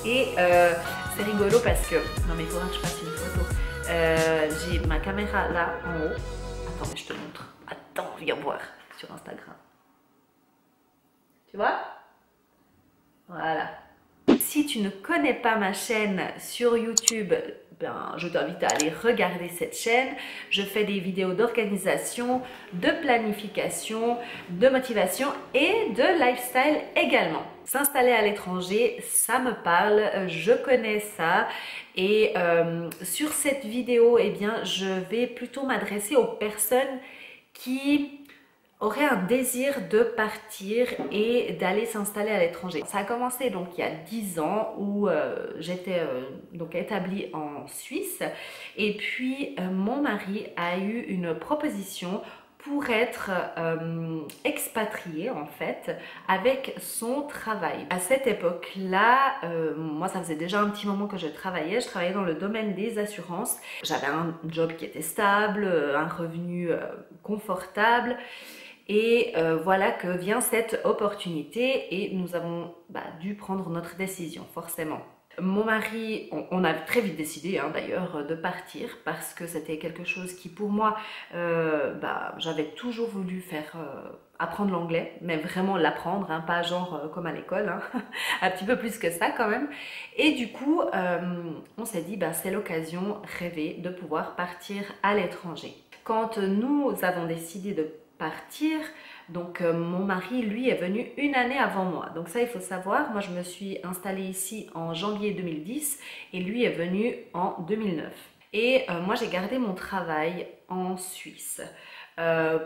Et c'est rigolo parce que... Non mais il faudra que je fasse une photo. J'ai ma caméra là en haut. Attends, mais je te montre. Attends, viens voir sur Instagram. Tu vois? Voilà. Si tu ne connais pas ma chaîne sur YouTube, ben, je t'invite à aller regarder cette chaîne. Je fais des vidéos d'organisation, de planification, de motivation et de lifestyle également. S'installer à l'étranger, ça me parle, je connais ça. Et sur cette vidéo, eh bien, je vais plutôt m'adresser aux personnes qui aurait un désir de partir et d'aller s'installer à l'étranger. Ça a commencé donc il y a 10 ans où j'étais donc établie en Suisse et puis mon mari a eu une proposition pour être expatrié en fait avec son travail. À cette époque-là, moi ça faisait déjà un petit moment que je travaillais dans le domaine des assurances. J'avais un job qui était stable, un revenu confortable. Et voilà que vient cette opportunité et nous avons dû prendre notre décision, forcément. Mon mari, on a très vite décidé d'ailleurs de partir parce que c'était quelque chose qui pour moi, j'avais toujours voulu faire apprendre l'anglais, mais vraiment l'apprendre, pas genre comme à l'école, un petit peu plus que ça quand même. Et du coup, on s'est dit c'est l'occasion rêvée de pouvoir partir à l'étranger. Quand nous avons décidé de partir, donc mon mari lui est venu une année avant moi, donc ça il faut savoir, moi je me suis installée ici en janvier 2010 et lui est venu en 2009 et moi j'ai gardé mon travail en Suisse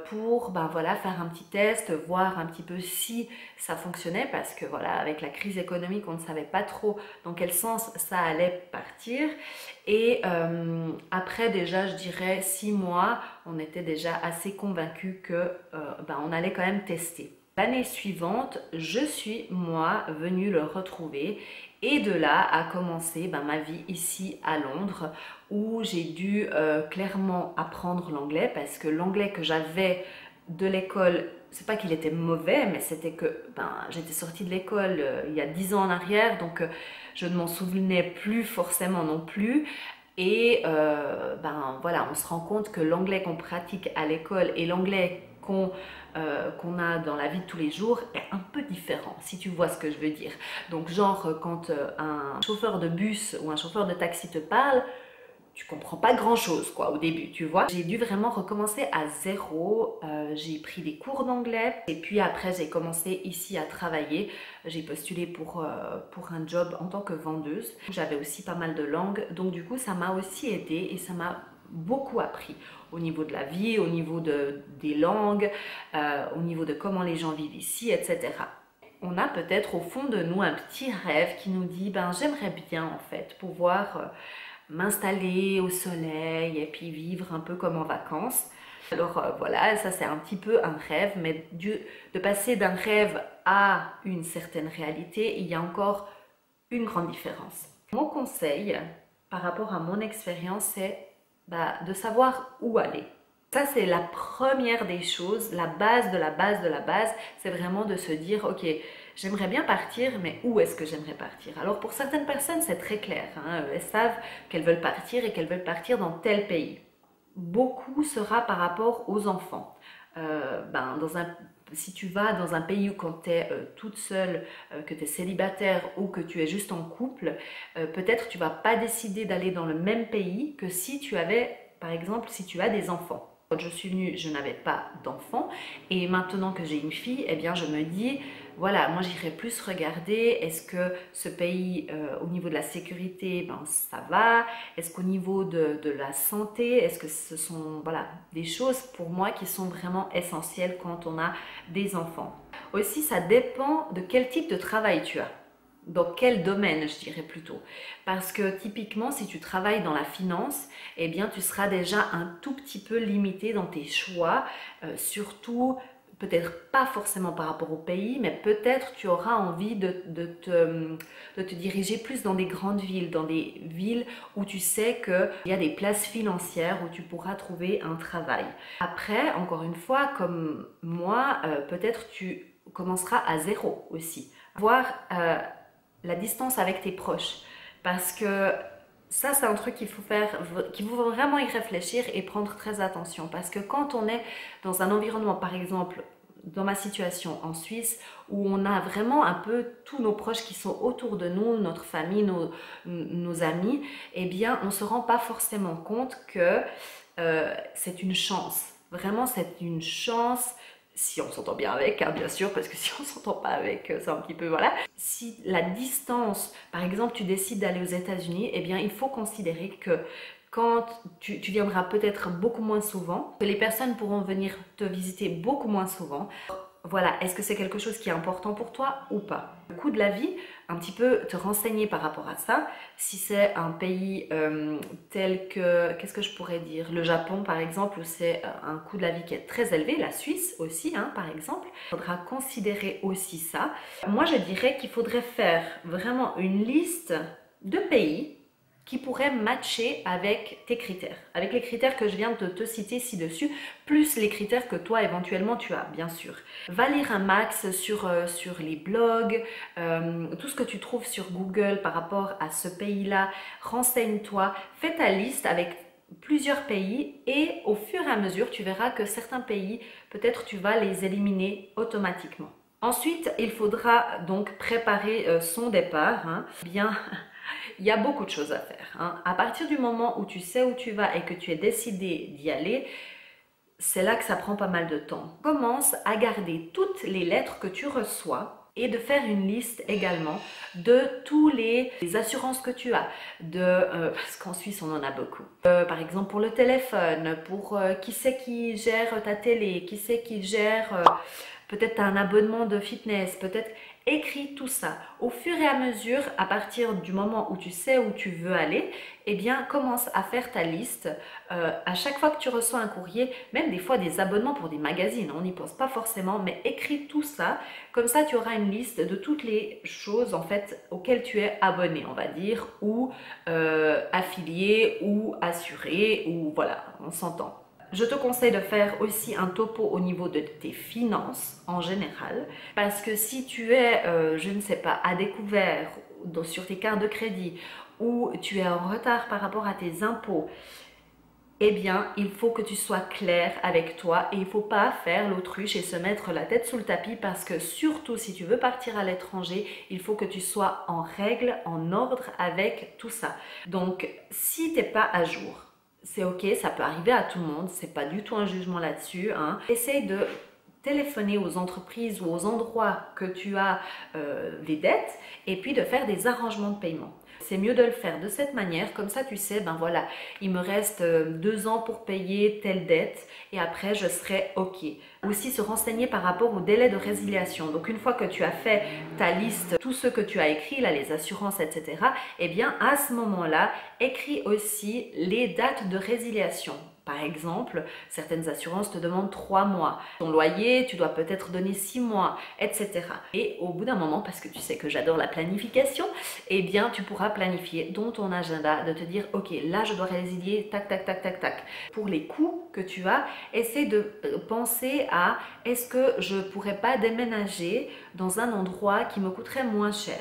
pour voilà, faire un petit test, voir un petit peu si ça fonctionnait parce que voilà, avec la crise économique on ne savait pas trop dans quel sens ça allait partir et après déjà je dirais 6 mois on était déjà assez convaincus que on allait quand même tester. L'année suivante, je suis moi venue le retrouver et de là a commencé ma vie ici à Londres où j'ai dû clairement apprendre l'anglais parce que l'anglais que j'avais de l'école, c'est pas qu'il était mauvais, mais c'était que j'étais sortie de l'école il y a 10 ans en arrière, donc je ne m'en souvenais plus forcément non plus. Et voilà, on se rend compte que l'anglais qu'on pratique à l'école et l'anglais qu'on a dans la vie de tous les jours est un peu différent, si tu vois ce que je veux dire. Donc genre quand un chauffeur de bus ou un chauffeur de taxi te parle, tu comprends pas grand chose quoi au début, tu vois. J'ai dû vraiment recommencer à zéro, j'ai pris des cours d'anglais et puis après j'ai commencé ici à travailler. J'ai postulé pour un job en tant que vendeuse. J'avais aussi pas mal de langues, donc du coup ça m'a aussi aidé et ça m'a beaucoup appris au niveau de la vie, au niveau des langues, au niveau de comment les gens vivent ici, etc. On a peut-être au fond de nous un petit rêve qui nous dit j'aimerais bien en fait pouvoir m'installer au soleil et puis vivre un peu comme en vacances. Alors voilà, ça c'est un petit peu un rêve, mais de passer d'un rêve à une certaine réalité, il y a encore une grande différence. Mon conseil par rapport à mon expérience, c'est de savoir où aller. Ça c'est la première des choses, la base de la base de la base, c'est vraiment de se dire ok, j'aimerais bien partir, mais où est-ce que j'aimerais partir? Alors pour certaines personnes c'est très clair, elles savent qu'elles veulent partir et qu'elles veulent partir dans tel pays. Beaucoup sera par rapport aux enfants. Si tu vas dans un pays où quand tu es toute seule, que tu es célibataire ou que tu es juste en couple, peut-être tu vas pas décider d'aller dans le même pays que si tu avais, par exemple, si tu as des enfants. Quand je suis venue, je n'avais pas d'enfants et maintenant que j'ai une fille, eh bien je me dis, voilà, moi j'irai plus regarder, est-ce que ce pays, au niveau de la sécurité, ça va? Est-ce qu'au niveau de la santé, est-ce que ce sont des choses pour moi qui sont vraiment essentielles quand on a des enfants? Aussi, ça dépend de quel type de travail tu as. Dans quel domaine, je dirais plutôt. Parce que typiquement, si tu travailles dans la finance, eh bien, tu seras déjà un tout petit peu limité dans tes choix, surtout, peut-être pas forcément par rapport au pays, mais peut-être tu auras envie de te diriger plus dans des grandes villes, dans des villes où tu sais qu'il y a des places financières où tu pourras trouver un travail. Après, encore une fois, comme moi, peut-être tu commenceras à zéro aussi. Voir la distance avec tes proches. Parce que ça, c'est un truc qu'il faut vraiment y réfléchir et prendre très attention. Parce que quand on est dans un environnement, par exemple, dans ma situation en Suisse, où on a vraiment un peu tous nos proches qui sont autour de nous, notre famille, nos amis, eh bien, on ne se rend pas forcément compte que c'est une chance. Vraiment, c'est une chance. Si on s'entend bien avec, hein, bien sûr, parce que si on s'entend pas avec, c'est un petit peu, voilà. Si la distance, par exemple, tu décides d'aller aux États-Unis, eh bien, il faut considérer que quand tu viendras peut-être beaucoup moins souvent, que les personnes pourront venir te visiter beaucoup moins souvent. Voilà, est-ce que c'est quelque chose qui est important pour toi ou pas? Le coût de la vie, un petit peu te renseigner par rapport à ça. Si c'est un pays tel que, qu'est-ce que je pourrais dire, le Japon par exemple, où c'est un coût de la vie qui est très élevé, la Suisse aussi, hein, par exemple, il faudra considérer aussi ça. Moi, je dirais qu'il faudrait faire vraiment une liste de pays qui pourrait matcher avec tes critères, avec les critères que je viens de te citer ci-dessus, plus les critères que toi éventuellement tu as, bien sûr. Va lire un max sur les blogs, tout ce que tu trouves sur Google par rapport à ce pays-là, renseigne-toi, fais ta liste avec plusieurs pays et au fur et à mesure, tu verras que certains pays, peut-être tu vas les éliminer automatiquement. Ensuite, il faudra donc préparer son départ, hein. Bien... Il y a beaucoup de choses à faire, hein. À partir du moment où tu sais où tu vas et que tu es décidé d'y aller, c'est là que ça prend pas mal de temps. Commence à garder toutes les lettres que tu reçois et de faire une liste également de tous les assurances que tu as. Parce qu'en Suisse, on en a beaucoup. Par exemple, pour le téléphone, pour qui c'est qui gère ta télé, qui c'est qui gère... peut-être tu as un abonnement de fitness, peut-être... Écris tout ça. Au fur et à mesure, à partir du moment où tu sais où tu veux aller, eh bien, commence à faire ta liste. À chaque fois que tu reçois un courrier, même des fois des abonnements pour des magazines, on n'y pense pas forcément, mais écris tout ça. Comme ça, tu auras une liste de toutes les choses en fait auxquelles tu es abonné, on va dire, ou affilié, ou assuré, ou voilà, on s'entend. Je te conseille de faire aussi un topo au niveau de tes finances en général, parce que si tu es, je ne sais pas, à découvert sur tes cartes de crédit ou tu es en retard par rapport à tes impôts, eh bien, il faut que tu sois clair avec toi et il ne faut pas faire l'autruche et se mettre la tête sous le tapis parce que surtout si tu veux partir à l'étranger, il faut que tu sois en règle, en ordre avec tout ça. Donc, si tu n'es pas à jour, c'est ok, ça peut arriver à tout le monde, c'est pas du tout un jugement là-dessus, hein. Essaye de téléphoner aux entreprises ou aux endroits que tu as des dettes et puis de faire des arrangements de paiement. C'est mieux de le faire de cette manière, comme ça tu sais, ben voilà, il me reste 2 ans pour payer telle dette et après je serai ok. Aussi se renseigner par rapport au délai de résiliation. Donc une fois que tu as fait ta liste, tout ce que tu as écrit, là les assurances, etc., eh bien à ce moment-là, écris aussi les dates de résiliation. Par exemple, certaines assurances te demandent 3 mois. Ton loyer, tu dois peut-être donner 6 mois, etc. Et au bout d'un moment, parce que tu sais que j'adore la planification, eh bien, tu pourras planifier dans ton agenda de te dire, ok, là, je dois résilier, tac, tac, tac, tac, tac. Pour les coûts que tu as, essaie de penser à, est-ce que je ne pourrais pas déménager dans un endroit qui me coûterait moins cher?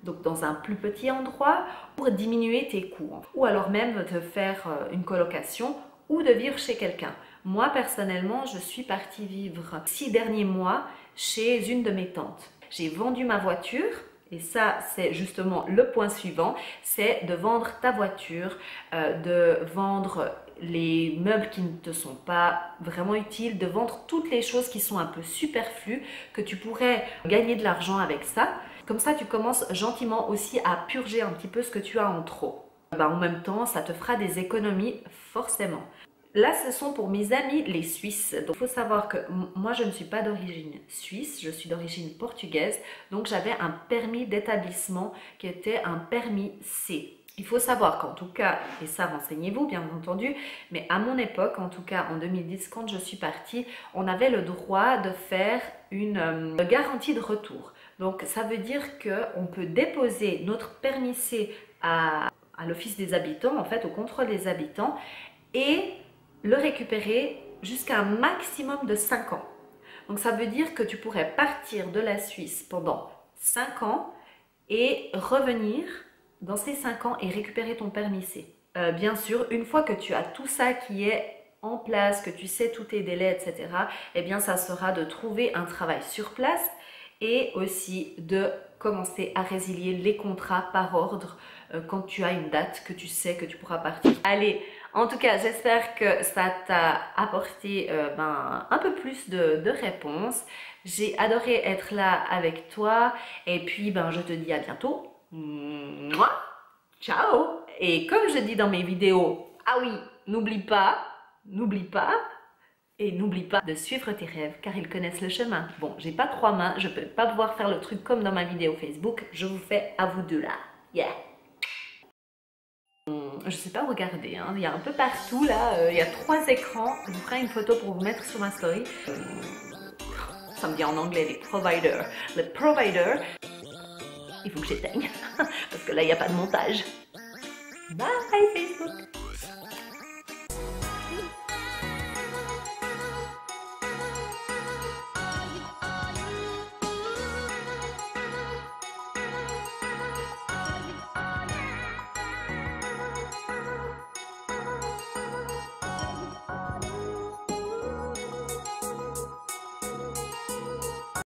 Donc dans un plus petit endroit pour diminuer tes coûts. Ou alors même de faire une colocation ou de vivre chez quelqu'un. Moi, personnellement, je suis partie vivre 6 derniers mois chez une de mes tantes. J'ai vendu ma voiture et ça, c'est justement le point suivant, c'est de vendre ta voiture, de vendre les meubles qui ne te sont pas vraiment utiles, de vendre toutes les choses qui sont un peu superflues, que tu pourrais gagner de l'argent avec ça. Comme ça, tu commences gentiment aussi à purger un petit peu ce que tu as en trop. En même temps, ça te fera des économies forcément. Là, ce sont pour mes amis les Suisses. Donc, il faut savoir que moi, je ne suis pas d'origine suisse, je suis d'origine portugaise. Donc, j'avais un permis d'établissement qui était un permis C. Il faut savoir qu'en tout cas, et ça renseignez-vous bien entendu, mais à mon époque, en tout cas en 2010, quand je suis partie, on avait le droit de faire une garantie de retour. Donc, ça veut dire qu'on peut déposer notre permis C à l'Office des habitants, en fait, au contrôle des habitants, et le récupérer jusqu'à un maximum de 5 ans. Donc ça veut dire que tu pourrais partir de la Suisse pendant 5 ans et revenir dans ces 5 ans et récupérer ton permis C. Bien sûr, une fois que tu as tout ça qui est en place, que tu sais tous tes délais, etc., eh bien ça sera de trouver un travail sur place et aussi de commencer à résilier les contrats par ordre quand tu as une date que tu sais que tu pourras partir. Allez, en tout cas, j'espère que ça t'a apporté un peu plus de réponses. J'ai adoré être là avec toi et puis je te dis à bientôt. Mouah, ciao! Et comme je dis dans mes vidéos, ah oui, n'oublie pas et n'oublie pas de suivre tes rêves car ils connaissent le chemin. Bon, j'ai pas 3 mains, je peux pas pouvoir faire le truc comme dans ma vidéo Facebook, je vous fais à vous deux là. Yeah! Je sais pas où regarder, hein. Il y a un peu partout là, il y a 3 écrans, je vous ferai une photo pour vous mettre sur ma story. Ça me dit en anglais les providers. Les providers, il faut que j'éteigne parce que là il n'y a pas de montage. Bye Facebook!